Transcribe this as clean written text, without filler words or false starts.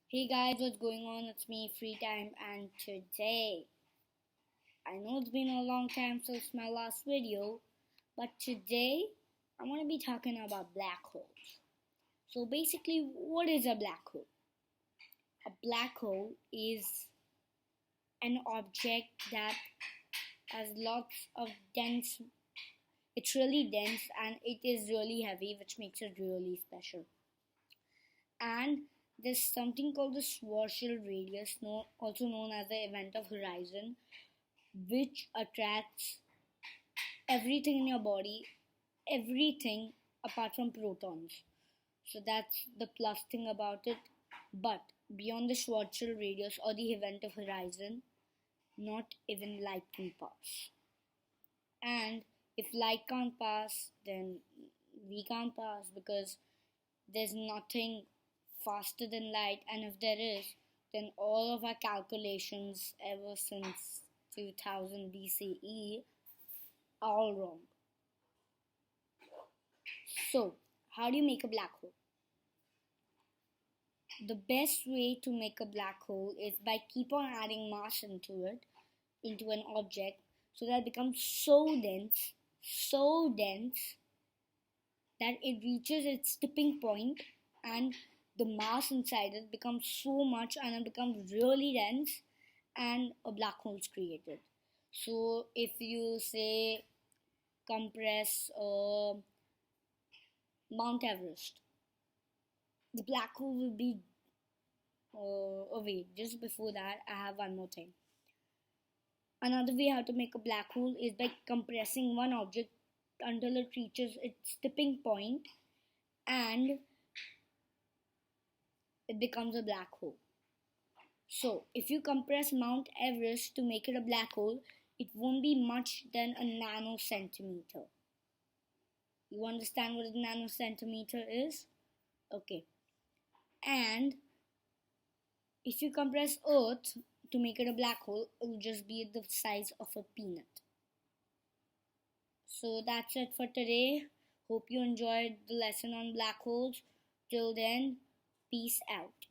Hey guys, what's going on? It's me, Free Time, and today, I know it's been a long time since my last video, but today I want to be talking about black holes. So, basically, what is a black hole? A black hole is an object that has lots of dense, it's really dense and it is really heavy, which makes it really special. And there's something called the Schwarzschild radius, also known as the event of horizon, which attracts everything in your body, everything apart from protons. So that's the plus thing about it. But beyond the Schwarzschild radius or the event of horizon, not even light can pass. And if light can't pass, then we can't pass because there's nothing faster than light, and if there is, then all of our calculations ever since 2000 BCE are all wrong. So, how do you make a black hole? The best way to make a black hole is by keep on adding mass into it, into an object, so that it becomes so dense that it reaches its tipping point and the mass inside it becomes so much and it becomes really dense and a black hole is created. So if you say compress Mount Everest, the black hole will be oh wait, just before that I have one more thing. Another way how to make a black hole is by compressing one object until it reaches its tipping point and it becomes a black hole. So, if you compress Mount Everest to make it a black hole, it won't be much than a nanocentimeter. You understand what a nanocentimeter is? Okay. And if you compress Earth to make it a black hole, it will just be the size of a peanut. So that's it for today. Hope you enjoyed the lesson on black holes. Till then, peace out.